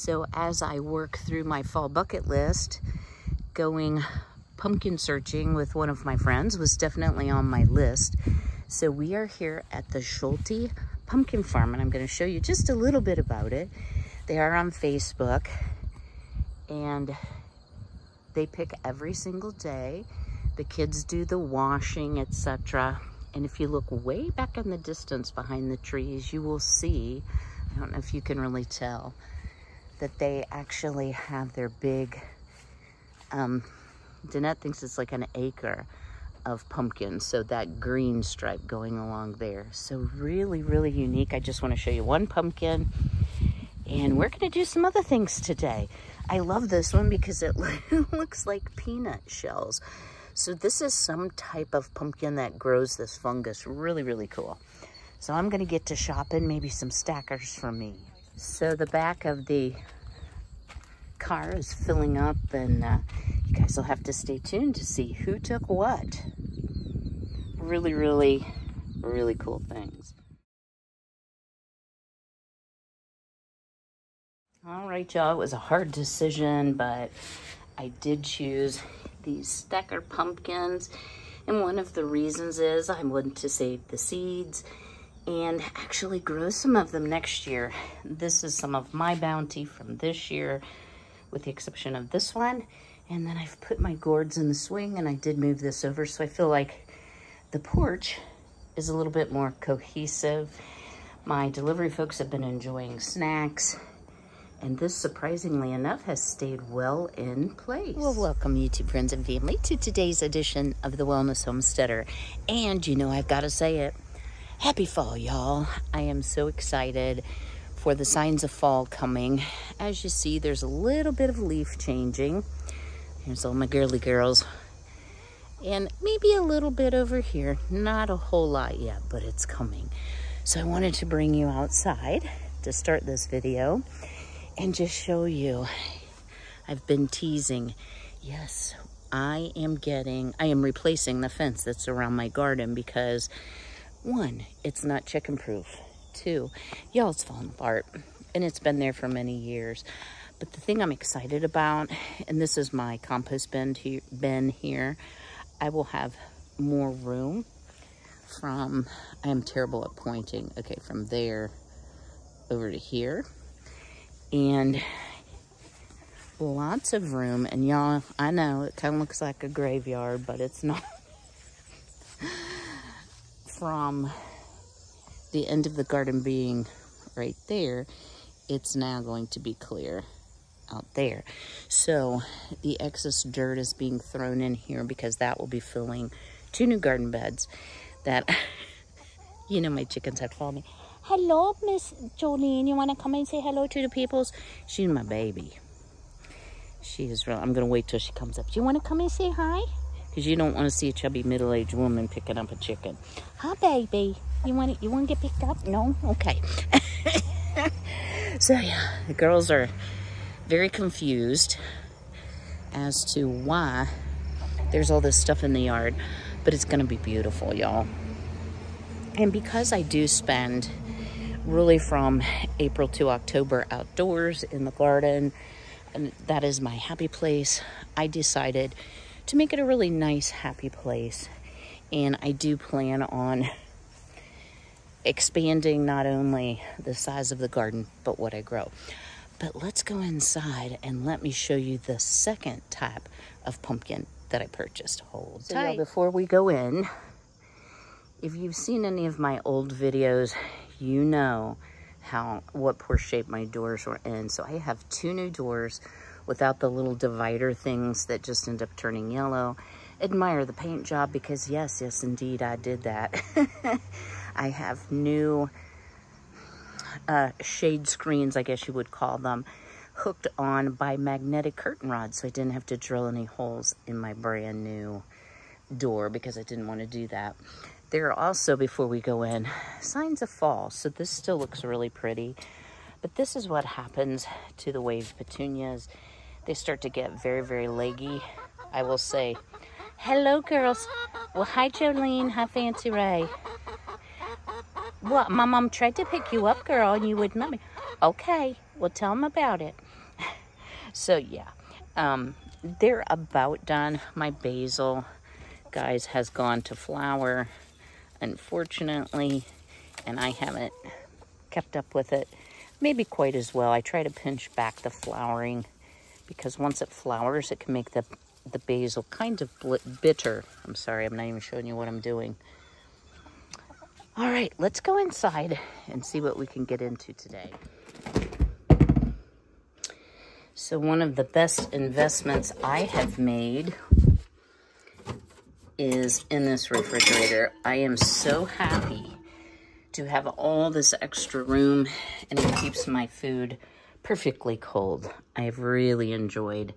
So as I work through my fall bucket list, going pumpkin searching with one of my friends was definitely on my list. So we are here at the Schulte Pumpkin Farm, and I'm going to show you just a little bit about it. They are on Facebook, and they pick every single day. The kids do the washing, etc. And if you look way back in the distance behind the trees, you will see, I don't know if you can really tell, that they actually have their big, Danette thinks it's like an acre of pumpkins. So that green stripe going along there. So really, really unique. I just want to show you one pumpkin. And we're going to do some other things today. I love this one because it looks like peanut shells. So this is some type of pumpkin that grows this fungus. Really, really cool. So I'm going to get to shopping, maybe some stackers for me. So the back of the car is filling up, and you guys will have to stay tuned to see who took what. Really, really, really cool things. All right, y'all, it was a hard decision, but I did choose these stacker pumpkins. And one of the reasons is I wanted to save the seeds and actually grow some of them next year. This is some of my bounty from this year, with the exception of this one. And then I've put my gourds in the swing, and I did move this over, so I feel like the porch is a little bit more cohesive. My delivery folks have been enjoying snacks, and this, surprisingly enough, has stayed well in place. Well, welcome, YouTube friends and family, to today's edition of the Wellness Homesteader. And you know, I've got to say it, happy fall, y'all. I am so excited for the signs of fall coming. As you see, there's a little bit of leaf changing. Here's all my girly girls. And maybe a little bit over here. Not a whole lot yet, but it's coming. So I wanted to bring you outside to start this video and just show you. I've been teasing. Yes, I am replacing the fence that's around my garden because, one, it's not chicken proof. Two, y'all, it's falling apart, and it's been there for many years. But the thing I'm excited about, and this is my compost bin here, I will have more room from, I am terrible at pointing, okay, from there over to here, and lots of room. And y'all, I know it kind of looks like a graveyard, but it's not. From the end of the garden being right there, it's now going to be clear out there. So the excess dirt is being thrown in here because that will be filling 2 new garden beds that, you know, my chickens have to follow me. Hello, Miss Jolene, you want to come and say hello to the peoples? She's my baby. She is real. I'm going to wait till she comes up. Do you want to come and say hi? Because you don't want to see a chubby middle-aged woman picking up a chicken. Hi, baby. You want to get picked up? No? Okay. So, yeah, the girls are very confused as to why there's all this stuff in the yard. But it's going to be beautiful, y'all. And because I do spend really from April to October outdoors in the garden, and that is my happy place, I decided to make it a really nice, happy place. And I do plan on expanding not only the size of the garden, but what I grow. But let's go inside and let me show you the second type of pumpkin that I purchased. Hold tight. So before we go in, if you've seen any of my old videos, you know what poor shape my doors were in. So I have 2 new doors without the little divider things that just end up turning yellow. Admire the paint job because yes, indeed, I did that. I have new shade screens, I guess you would call them, hooked on by magnetic curtain rods, so I didn't have to drill any holes in my brand new door because I didn't want to do that. There are also, before we go in, signs of fall. So this still looks really pretty, but this is what happens to the wave petunias. They start to get very, very leggy. I will say, hello, girls. Well, hi, Jolene. Hi, Fancy Ray. What? My mom tried to pick you up, girl, and you wouldn't let me. Okay, well, tell them about it. So yeah, they're about done. My basil, guys, has gone to flower, unfortunately, and I haven't kept up with it maybe quite as well. I try to pinch back the flowering because once it flowers, it can make the basil kind of bitter. I'm sorry, I'm not even showing you what I'm doing. All right, let's go inside and see what we can get into today. So one of the best investments I have made is in this refrigerator. I am so happy to have all this extra room, and it keeps my food perfectly cold. I have really enjoyed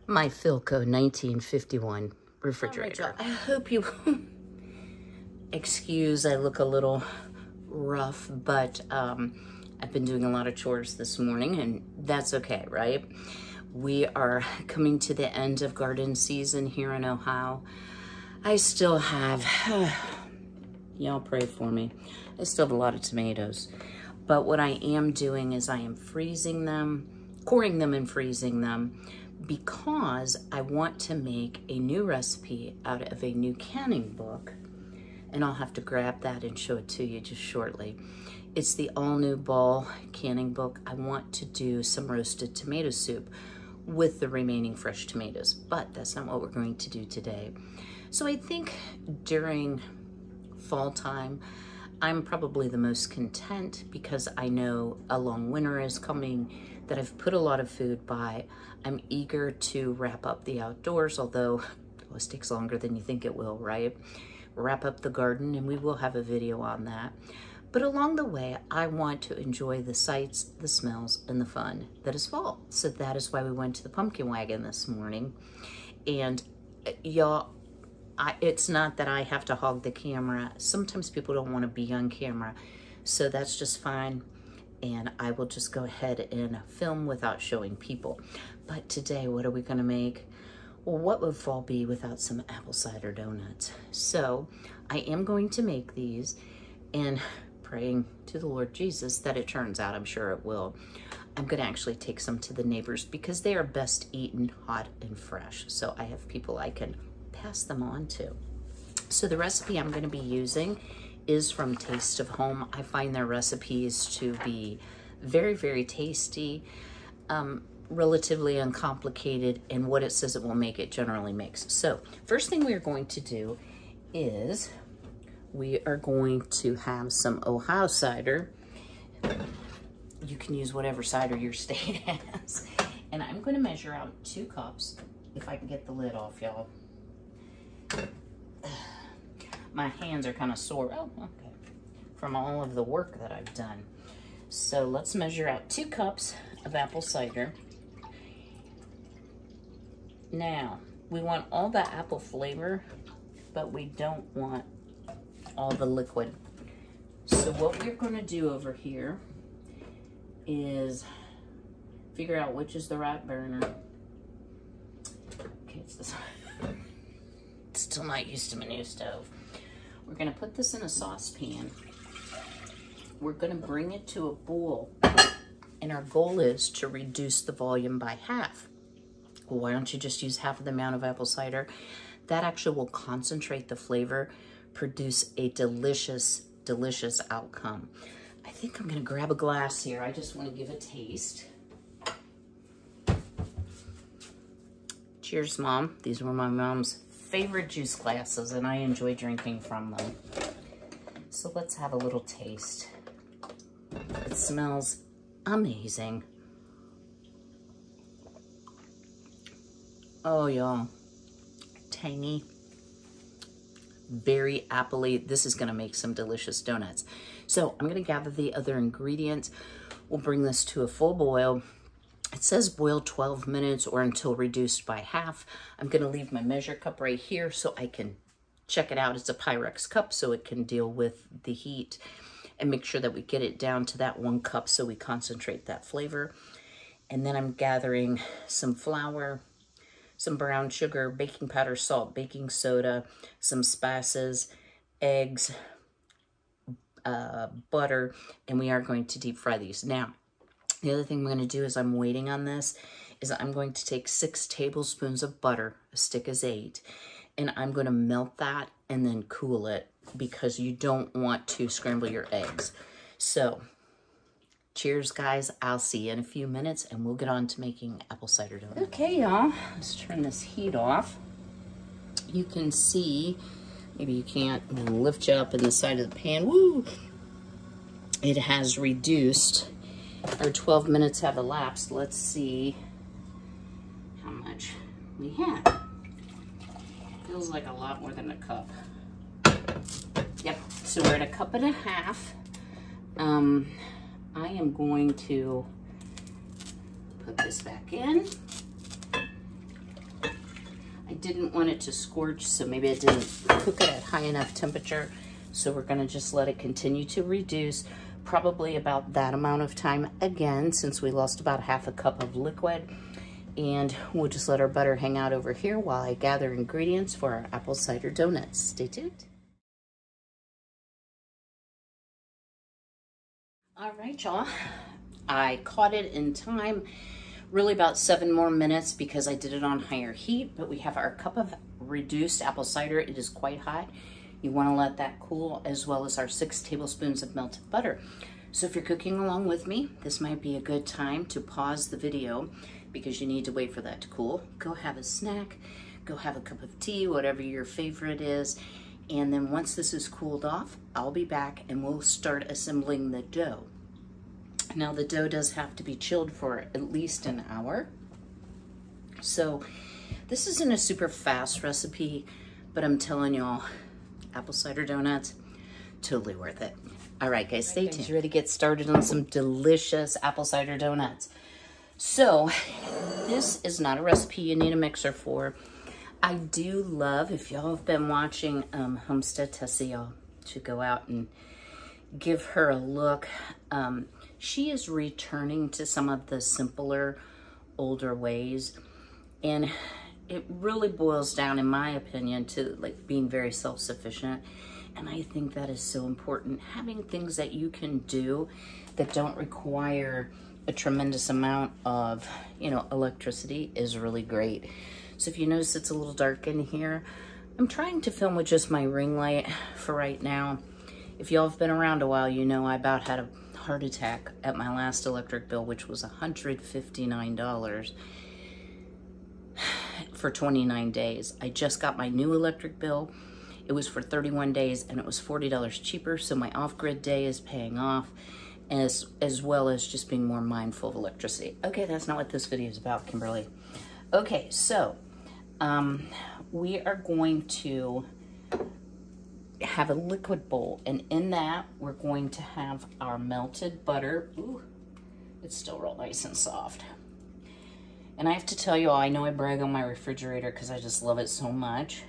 my Philco 1951 refrigerator. I hope you excuse I look a little rough, but I've been doing a lot of chores this morning, and that's okay, right? We are coming to the end of garden season here in Ohio. I still have, y'all pray for me, I still have a lot of tomatoes. But what I am doing is I am freezing them, coring them and freezing them, because I want to make a new recipe out of a new canning book. And I'll have to grab that and show it to you just shortly. It's the all-new Ball canning book. I want to do some roasted tomato soup with the remaining fresh tomatoes, but that's not what we're going to do today. So I think during fall time, I'm probably the most content because I know a long winter is coming, that I've put a lot of food by. I'm eager to wrap up the outdoors, although it always takes longer than you think it will, right? Wrap up the garden, and we will have a video on that. But along the way, I want to enjoy the sights, the smells, and the fun that is fall. So that is why we went to the pumpkin wagon this morning. And y'all, it's not that I have to hog the camera. Sometimes people don't want to be on camera, so that's just fine. And I will just go ahead and film without showing people. But today, what are we gonna make? Well, what would fall be without some apple cider donuts? So I am going to make these, and praying to the Lord Jesus that it turns out. I'm sure it will. I'm gonna actually take some to the neighbors because they are best eaten hot and fresh. So I have people I can pass them on to. So the recipe I'm gonna be using is from Taste of Home. I find their recipes to be very, very tasty, relatively uncomplicated, and what it says it will make, it generally makes. So first thing we are going to do is we are going to have some Ohio cider. You can use whatever cider your state has. And I'm going to measure out 2 cups, if I can get the lid off, y'all. My hands are kind of sore. Oh, okay. From all of the work that I've done. So let's measure out 2 cups of apple cider. Now, we want all the apple flavor, but we don't want all the liquid. So what we're going to do over here is figure out which is the right burner. Okay, it's this one. Still not used to my new stove. We're going to put this in a saucepan. We're going to bring it to a boil, and our goal is to reduce the volume by half. Well, why don't you just use half of the amount of apple cider? That actually will concentrate the flavor, produce a delicious, delicious outcome. I think I'm gonna grab a glass here. I just wanna give a taste. Cheers, Mom. These were my mom's favorite juice glasses, and I enjoy drinking from them. So let's have a little taste. It smells amazing. Oh, y'all, tangy, very appley. This is gonna make some delicious donuts. So I'm gonna gather the other ingredients. We'll bring this to a full boil. It says boil 12 minutes or until reduced by half. I'm gonna leave my measure cup right here so I can check it out. It's a Pyrex cup, so it can deal with the heat, and make sure that we get it down to that 1 cup so we concentrate that flavor. And then I'm gathering some flour, some brown sugar, baking powder, salt, baking soda, some spices, eggs, butter, and we are going to deep fry these. Now, The other thing I'm going to do as I'm waiting on this is I'm going to take 6 tablespoons of butter, a stick is 8, and I'm going to melt that and then cool it because you don't want to scramble your eggs. So, cheers, guys. I'll see you in a few minutes, and we'll get on to making apple cider donuts. Okay, y'all. Let's turn this heat off. You can see, maybe you can't, I'm gonna lift you up in the side of the pan. Woo! It has reduced. Our 12 minutes have elapsed. Let's see how much we have. Feels like a lot more than a cup. Yep, so we're at 1.5 cups. I am going to put this back in. I didn't want it to scorch, so maybe I didn't cook it at high enough temperature. So we're gonna just let it continue to reduce, probably about that amount of time again, since we lost about 1/2 cup of liquid. And we'll just let our butter hang out over here while I gather ingredients for our apple cider donuts. Stay tuned. All right, y'all. I caught it in time, really about 7 more minutes because I did it on higher heat, but we have our cup of reduced apple cider. It is quite hot. You want to let that cool, as well as our 6 tablespoons of melted butter. So if you're cooking along with me, this might be a good time to pause the video because you need to wait for that to cool. Go have a snack, go have a cup of tea, whatever your favorite is. And then once this is cooled off, I'll be back and we'll start assembling the dough. Now the dough does have to be chilled for at least an hour. So this isn't a super fast recipe, but I'm telling y'all, apple cider donuts, totally worth it. All right, guys, stay tuned. Ready to get started on some delicious apple cider donuts. So this is not a recipe you need a mixer for. I do love, if y'all have been watching Homestead Tessie, y'all should go out and give her a look. She is returning to some of the simpler, older ways. And it really boils down, in my opinion, to like being very self-sufficient. And I think that is so important. Having things that you can do that don't require a tremendous amount of, electricity is really great. So if you notice it's a little dark in here, I'm trying to film with just my ring light for right now. If y'all have been around a while, you know I about had a heart attack at my last electric bill, which was $159 for 29 days. I just got my new electric bill. It was for 31 days and it was $40 cheaper. So my off-grid day is paying off, as well as just being more mindful of electricity. Okay, that's not what this video is about, Kimberly. Okay, so we are going to have a liquid bowl, and in that we're going to have our melted butter. Ooh, it's still real nice and soft. And I have to tell you all, I know I brag on my refrigerator because I just love it so much.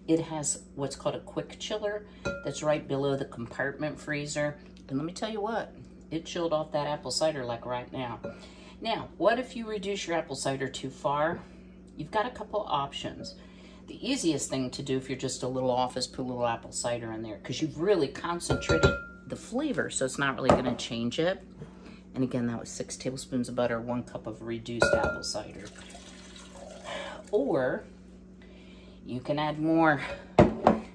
It has what's called a quick chiller that's right below the compartment freezer. And let me tell you what, it chilled off that apple cider like right now. Now, what if you reduce your apple cider too far? You've got a couple options. The easiest thing to do if you're just a little off is put a little apple cider in there because you've really concentrated the flavor, so it's not really going to change it. And again, that was 6 tablespoons of butter, 1 cup of reduced apple cider. Or you can add more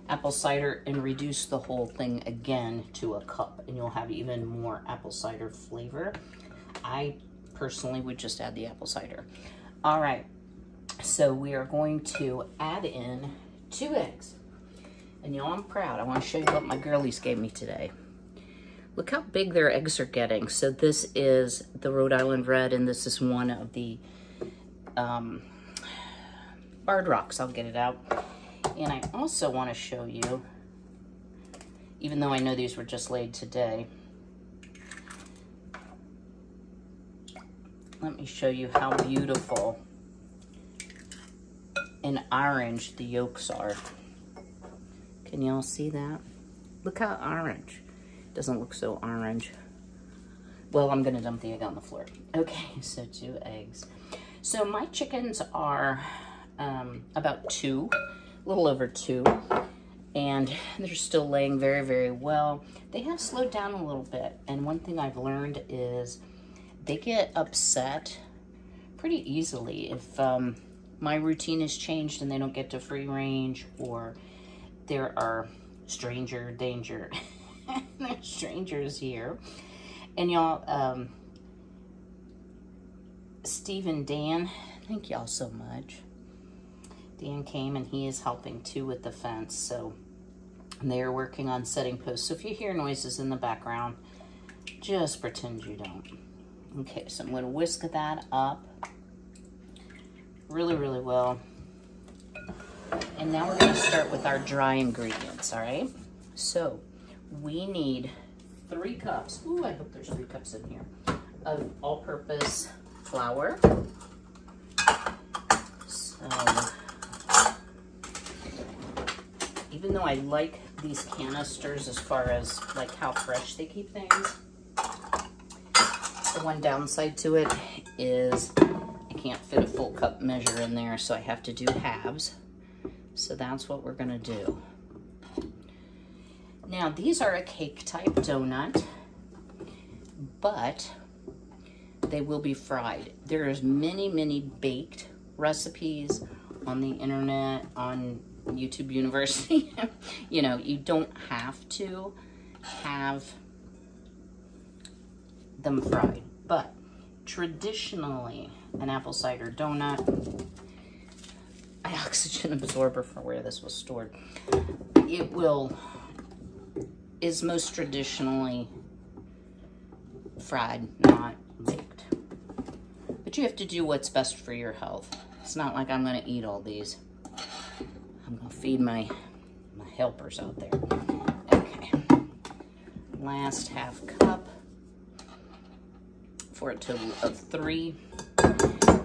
apple cider and reduce the whole thing again to a cup, and you'll have even more apple cider flavor. I personally would just add the apple cider. All right, so we are going to add in 2 eggs. And y'all, I'm proud. I want to show you what my girlies gave me today. Look how big their eggs are getting. So this is the Rhode Island Red, and this is one of the Barred Rocks. I'll get it out. And I also want to show you, even though I know these were just laid today, let me show you how beautiful and orange the yolks are. Can y'all see that? Look how orange. Doesn't look so orange. Well, I'm gonna dump the egg on the floor. Okay, so 2 eggs. So my chickens are about 2, a little over 2. and they're still laying very, very well. They have slowed down a little bit, and one thing I've learned is they get upset pretty easily if my routine is changed and they don't get to free range, or there are stranger danger. There's strangers here. And y'all, Steve and Dan, thank y'all so much. Dan came and he is helping too with the fence, so they're working on setting posts. So if you hear noises in the background, just pretend you don't. Okay, so I'm going to whisk that up really, really well. And now we're going to start with our dry ingredients, all right? So we need 3 cups. Ooh, I hope there's 3 cups in here of all-purpose flour. So even though I like these canisters as far as like how fresh they keep things, the one downside to it is I can't fit a full cup measure in there, so I have to do halves. So that's what we're gonna do. Now these are a cake type donut, but they will be fried. There's many, many baked recipes on the internet, on YouTube University. You know, you don't have to have them fried, but traditionally an apple cider donut, I oxygen absorber for where this was stored, it is most traditionally fried, not baked. But you have to do what's best for your health. It's not like I'm gonna eat all these. I'm gonna feed my helpers out there. Okay, last half cup for a total of 3.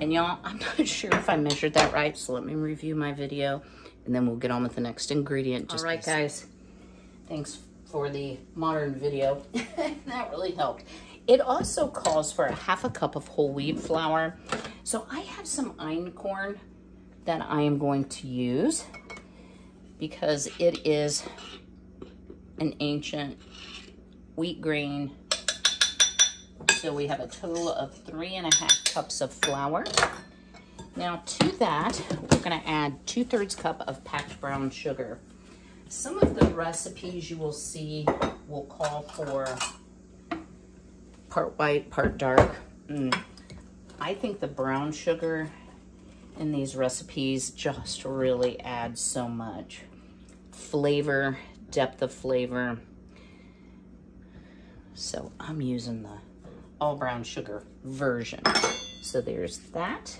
And y'all, I'm not sure if I measured that right, so let me review my video and then we'll get on with the next ingredient. All right, guys, thanks for the modern video. That really helped. It also calls for a half a cup of whole wheat flour. So I have some einkorn that I am going to use because it is an ancient wheat grain. So we have a total of 3.5 cups of flour. Now to that, we're gonna add 2/3 cup of packed brown sugar. Some of the recipes you will see will call for part white, part dark. I think the brown sugar in these recipes just really adds so much flavor, depth of flavor. So I'm using the all brown sugar version. So there's that.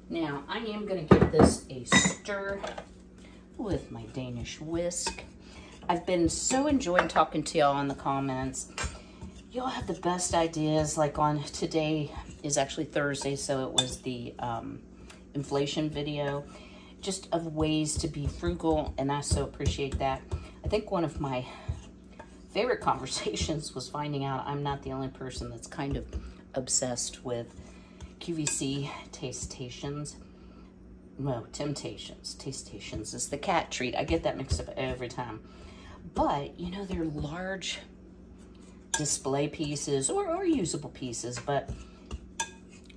Now I am gonna give this a stir with my Danish whisk. I've been so enjoying talking to y'all in the comments. Y'all have the best ideas. Like on today is actually Thursday, so it was the inflation video, just of ways to be frugal, and I so appreciate that. I think one of my favorite conversations was finding out I'm not the only person that's kind of obsessed with QVC Tastestations. No, Temptations. Tastestations is the cat treat. I get that mixed up every time. But, you know, they're large display pieces or usable pieces, but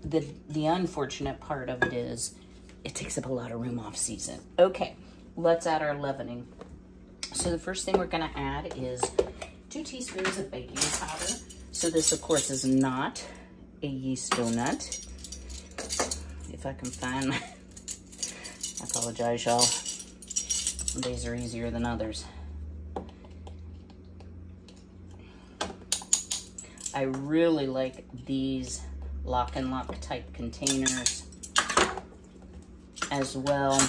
the unfortunate part of it is it takes up a lot of room off season. Okay, let's add our leavening. So the first thing we're gonna add is 2 teaspoons of baking powder. So this, of course, is not a yeast donut. If I can find my, I apologize, y'all. Some days are easier than others. I really like these lock and lock type containers as well.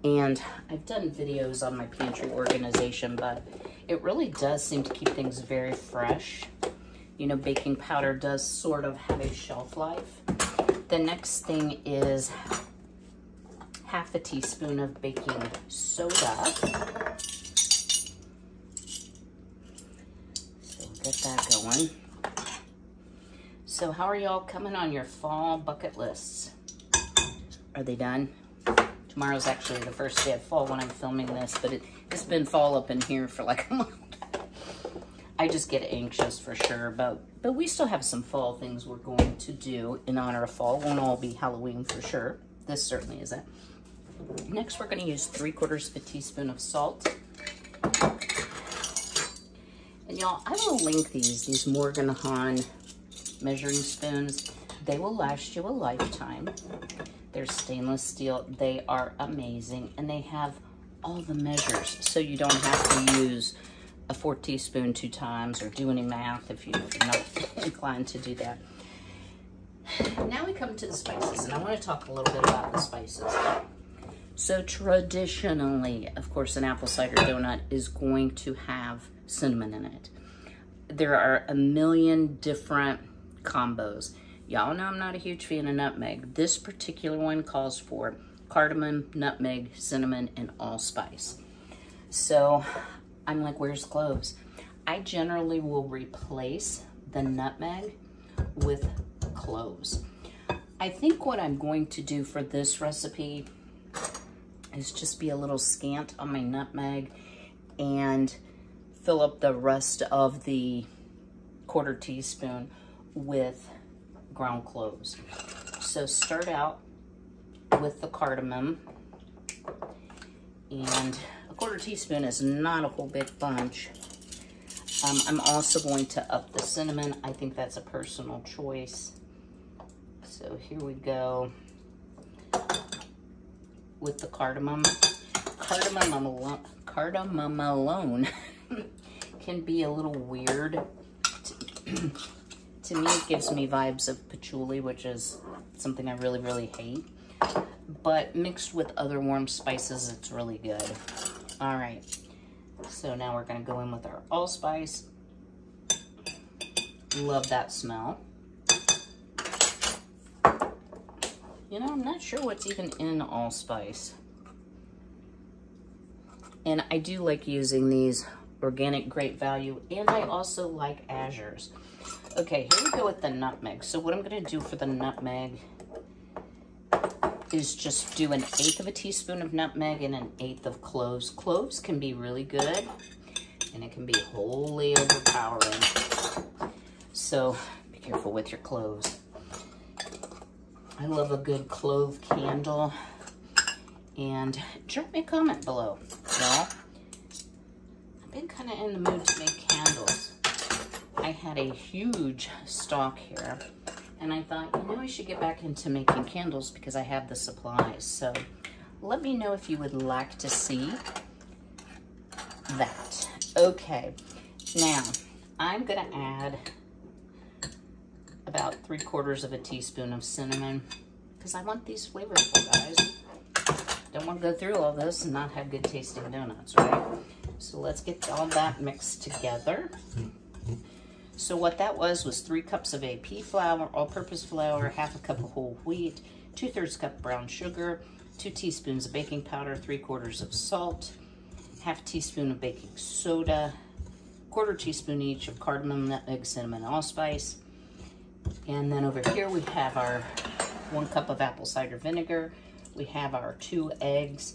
And I've done videos on my pantry organization, but it really does seem to keep things very fresh. You know, baking powder does sort of have a shelf life. The next thing is half a teaspoon of baking soda. So we'll get that going. So how are y'all coming on your fall bucket lists? Are they done? Tomorrow's actually the first day of fall when I'm filming this, but it's been fall up in here for like a month. I just get anxious for sure, but we still have some fall things we're going to do in honor of fall. Won't all be Halloween for sure. This certainly isn't. Next, we're going to use 3/4 teaspoon of salt. And y'all, I will link these Morgan Hahn measuring spoons. They will last you a lifetime. They're stainless steel. They are amazing, and they have all the measures, so you don't have to use a 4 teaspoon 2 times or do any math if you're not inclined to do that. Now we come to the spices, and I want to talk a little bit about the spices. So traditionally, of course, an apple cider donut is going to have cinnamon in it. There are a million different combos. Y'all know I'm not a huge fan of nutmeg. This particular one calls for cardamom, nutmeg, cinnamon, and allspice. So I'm like, where's cloves? I generally will replace the nutmeg with cloves. I think what I'm going to do for this recipe is just be a little scant on my nutmeg and fill up the rest of the 1/4 teaspoon with ground cloves. So start out with the cardamom, and a 1/4 teaspoon is not a whole big bunch. I'm also going to up the cinnamon. I think that's a personal choice. So here we go with the cardamom. Cardamom alone can be a little weird. To me, it gives me vibes of patchouli, which is something I really, really hate. But mixed with other warm spices, it's really good. All right, so now we're gonna go in with our allspice. Love that smell. You know, I'm not sure what's even in allspice. And I do like using these organic Great Value, and I also like Azures. Okay, here we go with the nutmeg. So what I'm gonna do for the nutmeg is just do 1/8 teaspoon of nutmeg and 1/8 of cloves. Cloves can be really good, and it can be wholly overpowering. So be careful with your cloves. I love a good clove candle. And drop me a comment below, y'all. I've been kind of in the mood to make candles. I had a huge stock here, and I thought, you know, I should get back into making candles because I have the supplies. So let me know if you would like to see that. Okay, now I'm gonna add about 3/4 teaspoon of cinnamon because I want these flavorful, guys. Don't want to go through all this and not have good tasting donuts, right? So let's get all that mixed together. So what that was 3 cups of AP flour, all-purpose flour, 1/2 cup of whole wheat, 2/3 cup brown sugar, 2 teaspoons of baking powder, 3/4 of salt, 1/2 teaspoon of baking soda, 1/4 teaspoon each of cardamom, nutmeg, cinnamon, allspice. And then over here we have our 1 cup of apple cider vinegar. We have our 2 eggs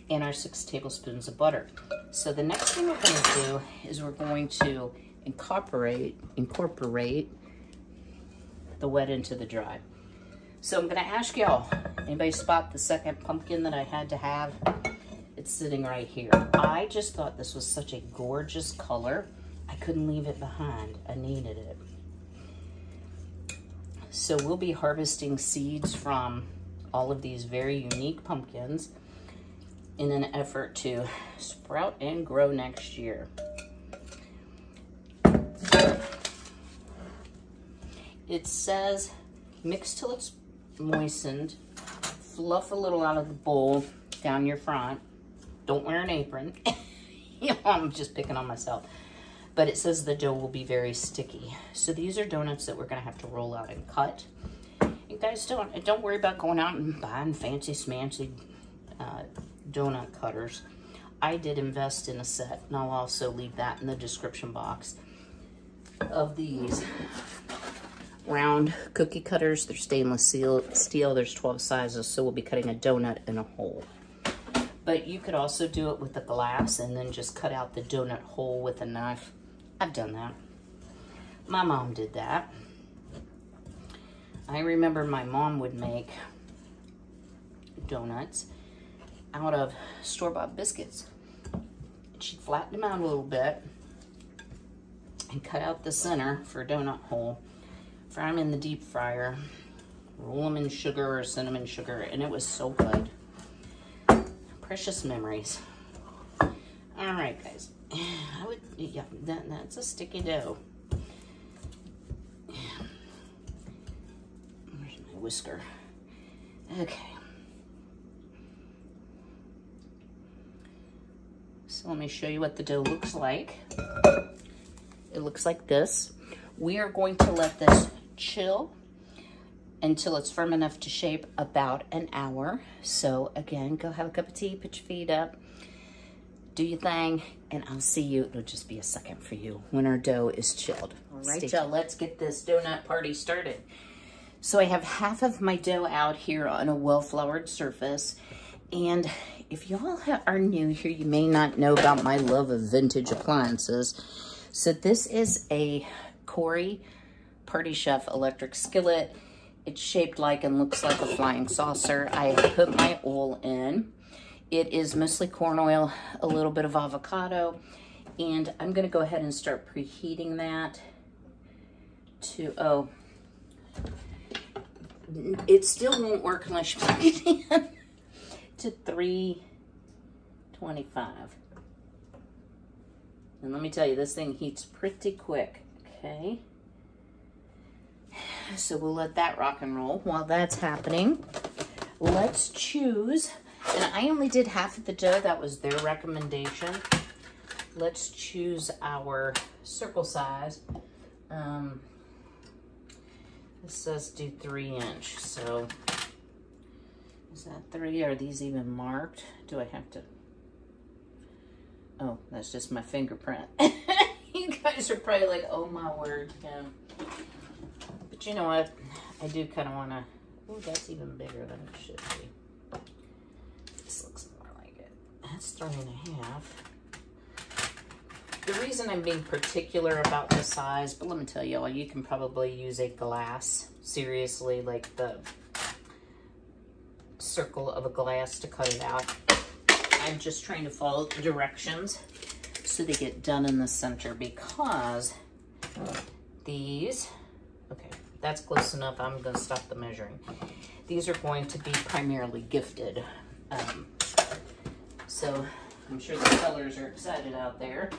and our 6 tablespoons of butter. So the next thing we're going to do is we're going to incorporate the wet into the dry. So I'm going to ask y'all, anybody spot the second pumpkin that I had to have? It's sitting right here. I just thought this was such a gorgeous color. I couldn't leave it behind. I needed it. So we'll be harvesting seeds from all of these very unique pumpkins in an effort to sprout and grow next year. It says mix till it's moistened, fluff a little out of the bowl down your front. Don't wear an apron. You know, I'm just picking on myself. But it says the dough will be very sticky. So these are donuts that we're gonna have to roll out and cut. You guys don't worry about going out and buying fancy smancy donut cutters. I did invest in a set, and I'll also leave that in the description box, of these round cookie cutters. They're stainless steel. There's 12 sizes, so we'll be cutting a donut in a hole. But you could also do it with the glass and then just cut out the donut hole with a knife. I've done that. My mom did that. I remember my mom would make donuts out of store-bought biscuits. She'd flatten them out a little bit and cut out the center for a donut hole, fry them in the deep fryer, roll them in sugar or cinnamon sugar, and it was so good. Precious memories. All right, guys. Yeah, that's a sticky dough. Where's my whisker? Okay. So let me show you what the dough looks like. It looks like this. We are going to let this chill until it's firm enough to shape, about an hour. So again, go have a cup of tea, put your feet up, do your thing, and I'll see you. It'll just be a second for you when our dough is chilled. All right, y'all, let's get this donut party started. So I have half of my dough out here on a well-floured surface. And if y'all are new here, you may not know about my love of vintage appliances. So this is a Corey Party Chef electric skillet. It's shaped like and looks like a flying saucer. I put my oil in. It is mostly corn oil, a little bit of avocado, and I'm gonna go ahead and start preheating that to, it still won't work unless you plug it in, to 325. And let me tell you, this thing heats pretty quick, okay? So we'll let that rock and roll. While that's happening, let's choose, and I only did half of the dough, that was their recommendation. Let's choose our circle size. This says do 3-inch, so is that 3? Are these even marked? Do I have to? Oh, that's just my fingerprint. You guys are probably like, oh my word, Kym. But you know what? I do kind of want to, oh, that's even bigger than it should be. This looks more like it. That's 3.5. The reason I'm being particular about the size, but let me tell y'all, you can probably use a glass, seriously, like the circle of a glass to cut it out. I'm just trying to follow the directions so they get done in the center, because these, okay, that's close enough. I'm going to stop the measuring. These are going to be primarily gifted. So I'm sure the sellers are excited out there.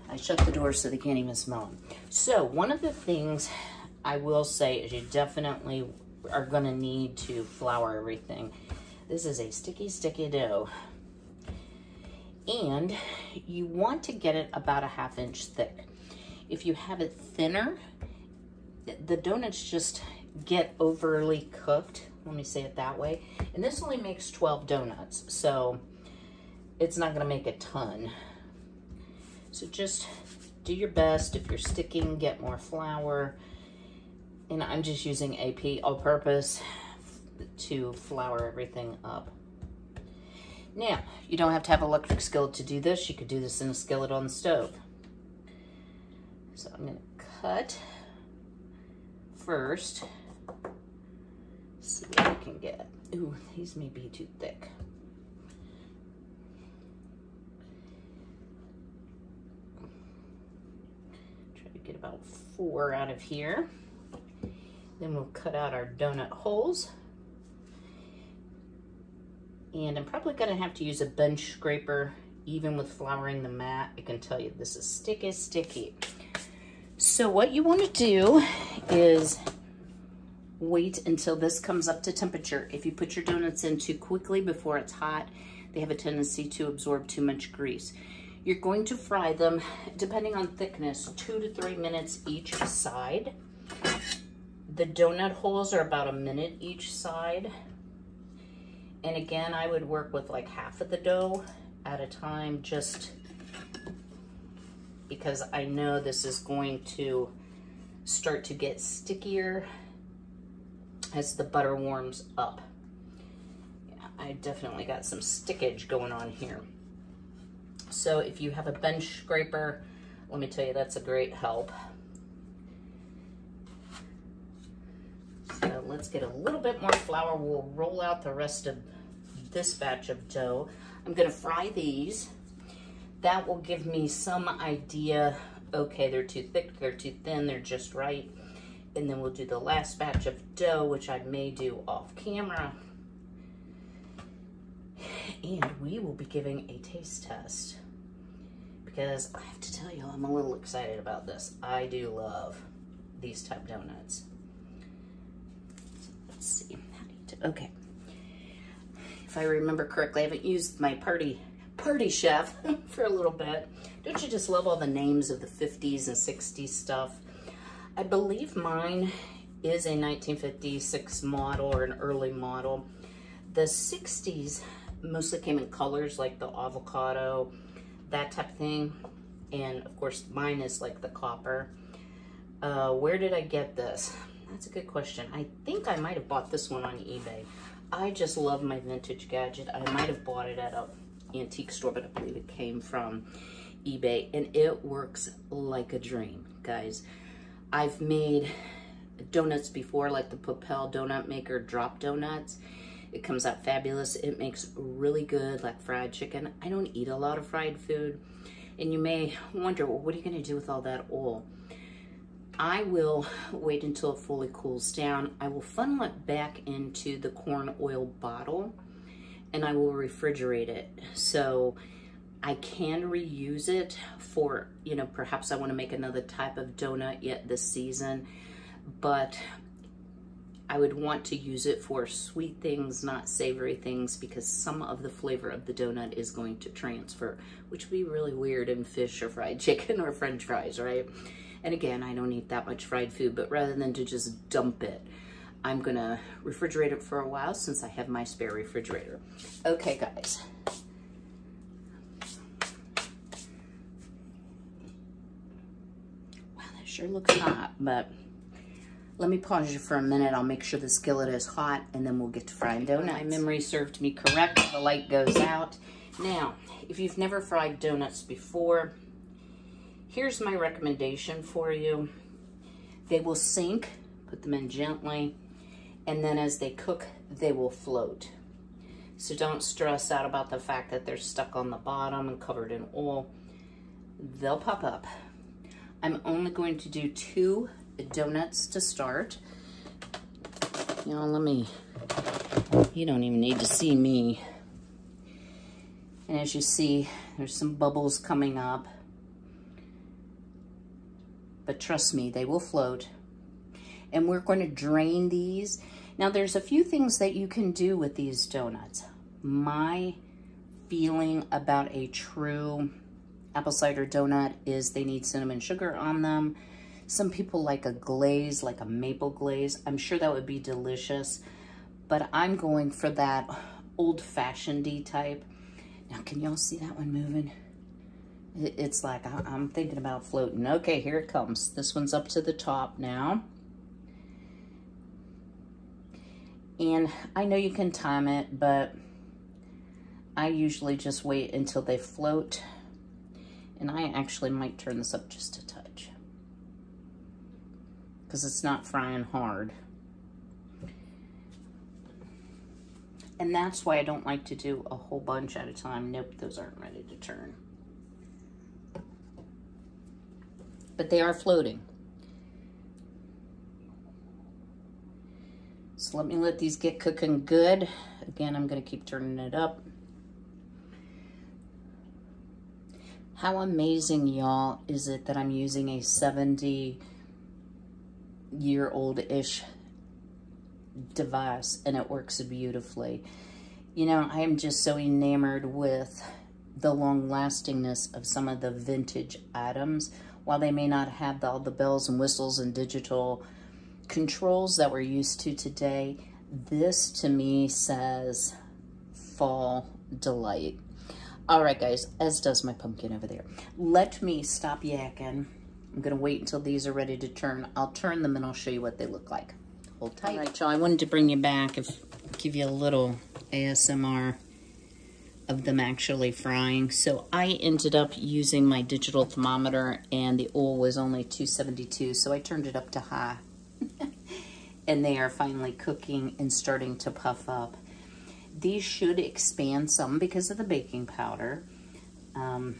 I shut the door so they can't even smell them. So one of the things I will say is you definitely are going to need to flour everything. This is a sticky, sticky dough. And you want to get it about a 1/2 inch thick. If you have it thinner, the donuts just get overly cooked. Let me say it that way. And this only makes 12 donuts, so it's not gonna make a ton. So just do your best. If you're sticking, get more flour. And I'm just using AP all-purpose to flour everything up. Now, you don't have to have an electric skillet to do this. You could do this in a skillet on the stove. So I'm gonna cut first. See what I can get. Ooh, these may be too thick. Try to get about 4 out of here. Then we'll cut out our donut holes. And I'm probably gonna have to use a bench scraper, even with flouring the mat. I can tell you this is sticky, sticky. So what you wanna do is wait until this comes up to temperature. If you put your donuts in too quickly before it's hot, they have a tendency to absorb too much grease. You're going to fry them, depending on thickness, 2 to 3 minutes each side. The donut holes are about 1 minute each side. And again, I would work with like half of the dough at a time, just because I know this is going to start to get stickier as the butter warms up. Yeah, I definitely got some stickage going on here. So if you have a bench scraper, let me tell you, that's a great help. So let's get a little bit more flour. We'll roll out the rest of this batch of dough. I'm gonna fry these. That will give me some idea, okay, they're too thick, they're too thin, they're just right. And then we'll do the last batch of dough, which I may do off camera. And we will be giving a taste test, because I have to tell you, I'm a little excited about this. I do love these type donuts. Let's see, okay. If I remember correctly, I haven't used my party chef for a little bit. Don't you just love all the names of the 50s and 60s stuff? I believe mine is a 1956 model or an early model. The 60s mostly came in colors like the avocado, that type of thing. And of course, mine is like the copper. Where did I get this? That's a good question. I think I might have bought this one on eBay. I just love my vintage gadget. I might have bought it at an antique store, but I believe it came from eBay, and it works like a dream, guys. I've made donuts before, like the Papel donut maker drop donuts. It comes out fabulous. It makes really good, like fried chicken. I don't eat a lot of fried food, and you may wonder, well, what are you gonna do with all that oil? I will wait until it fully cools down. I will funnel it back into the corn oil bottle, and I will refrigerate it. So I can reuse it for, you know, perhaps I want to make another type of donut yet this season, but I would want to use it for sweet things, not savory things, because some of the flavor of the donut is going to transfer, which would be really weird in fish or fried chicken or French fries, right? And again, I don't eat that much fried food, but rather than to just dump it, I'm gonna refrigerate it for a while since I have my spare refrigerator. Okay, guys. Wow, that sure looks hot, but let me pause you for a minute. I'll make sure the skillet is hot, and then we'll get to frying donuts. My memory served me correct. The light goes out. Now, if you've never fried donuts before, here's my recommendation for you. They will sink, put them in gently, and then as they cook, they will float. So don't stress out about the fact that they're stuck on the bottom and covered in oil. They'll pop up. I'm only going to do 2 donuts to start. You know, you don't even need to see me. And as you see, there's some bubbles coming up. But trust me, they will float. And we're going to drain these. Now, there's a few things that you can do with these donuts. My feeling about a true apple cider donut is they need cinnamon sugar on them. Some people like a glaze, like a maple glaze. I'm sure that would be delicious, but I'm going for that old-fashioned type. Now, can y'all see that one moving? It's like I'm thinking about floating. Okay, here it comes. This one's up to the top now. And I know you can time it, but I usually just wait until they float. And I actually might turn this up just a touch, because it's not frying hard. And that's why I don't like to do a whole bunch at a time. Nope, those aren't ready to turn. But they are floating. So let these get cooking good. Again, I'm gonna keep turning it up. How amazing, y'all, is it that I'm using a 70-year-old-ish device and it works beautifully. You know, I am just so enamored with the long-lastingness of some of the vintage items. While they may not have all the bells and whistles and digital controls that we're used to today, this to me says fall delight. All right, guys, as does my pumpkin over there. Let me stop yakking. I'm gonna wait until these are ready to turn. I'll turn them and I'll show you what they look like. Hold tight. All right, y'all, I wanted to bring you back. If give you a little ASMR of them actually frying. So I ended up using my digital thermometer and the oil was only 272, so I turned it up to high. And they are finally cooking and starting to puff up. These should expand some because of the baking powder. I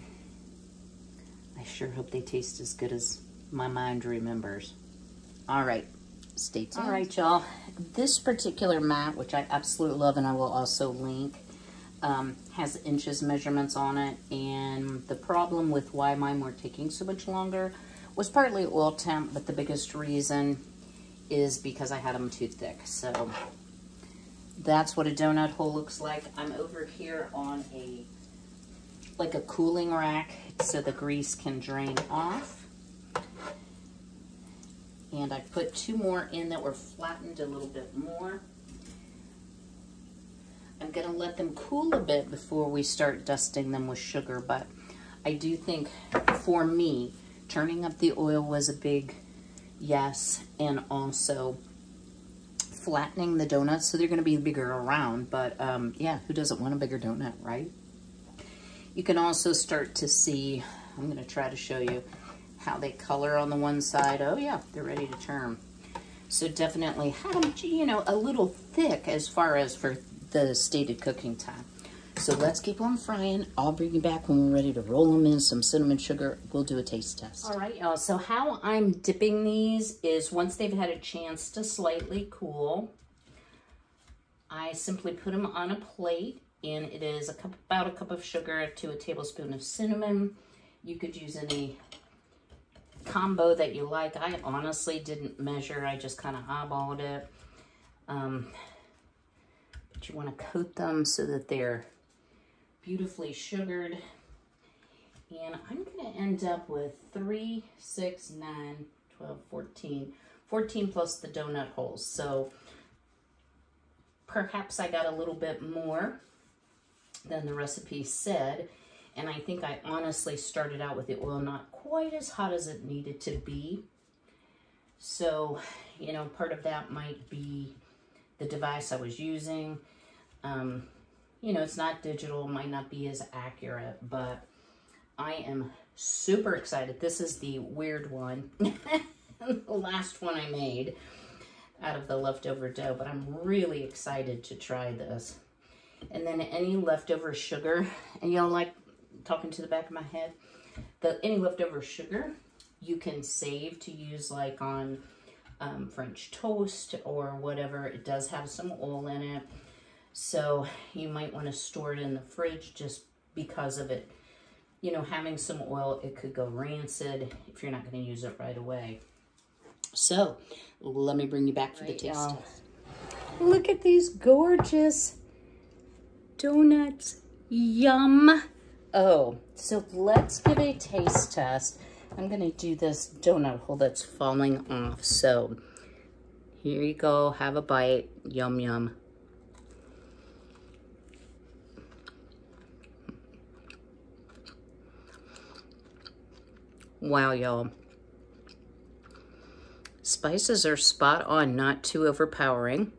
sure hope they taste as good as my mind remembers. All right, stay tuned. All right, y'all. This particular mat, which I absolutely love and I will also link, has inches measurements on it. And the problem with why mine were taking so much longer was partly oil temp, but the biggest reason is because I had them too thick. So that's what a donut hole looks like. I'm over here on like a cooling rack so the grease can drain off. And I put 2 more in that were flattened a little bit more. I'm gonna let them cool a bit before we start dusting them with sugar, but I do think for me, turning up the oil was a big yes, and also flattening the donuts so they're going to be bigger around. But yeah, who doesn't want a bigger donut, right? You can also start to see, I'm going to try to show you how they color on the one side. Oh yeah, they're ready to turn. So definitely had them, you know, a little thick as far as for the stated cooking time. So let's keep on frying. I'll bring you back when we're ready to roll them in some cinnamon sugar. We'll do a taste test. All right, y'all. So how I'm dipping these is once they've had a chance to slightly cool, I simply put them on a plate, and it is about a cup of sugar to a tablespoon of cinnamon. You could use any combo that you like. I honestly didn't measure. I just kind of eyeballed it. But you want to coat them so that they're beautifully sugared. And I'm going to end up with 3, 6, 9, 12, 14. 14 plus the donut holes. So perhaps I got a little bit more than the recipe said. And I think I honestly started out with the oil not quite as hot as it needed to be. So, you know, part of that might be the device I was using. You know, it's not digital, might not be as accurate, but I am super excited. This is the weird one, the last one I made out of the leftover dough, but I'm really excited to try this. And then any leftover sugar, and y'all like talking to the back of my head, any leftover sugar you can save to use like on French toast or whatever. It does have some oil in it. So you might want to store it in the fridge just because of it. You know, having some oil, it could go rancid if you're not going to use it right away. So let me bring you back for the taste test. Look at these gorgeous donuts. Yum. Oh, so let's give a taste test. I'm going to do this donut hole that's falling off. So here you go. Have a bite. Yum, yum. Wow, y'all. Spices are spot on, not too overpowering.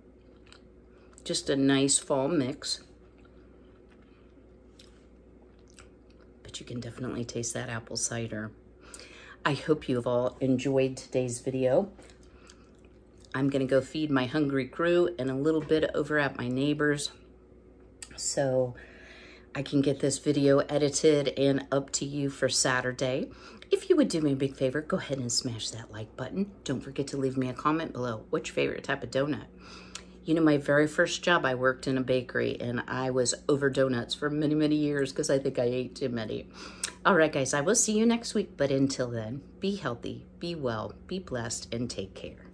Just a nice fall mix. But you can definitely taste that apple cider. I hope you've all enjoyed today's video. I'm gonna go feed my hungry crew and a little bit over at my neighbor's, so I can get this video edited and up to you for Saturday. If you would do me a big favor, go ahead and smash that like button. Don't forget to leave me a comment below. What's your favorite type of donut? You know, my very first job, I worked in a bakery and I was over donuts for many, many years because I think I ate too many. All right, guys, I will see you next week. But until then, be healthy, be well, be blessed, and take care.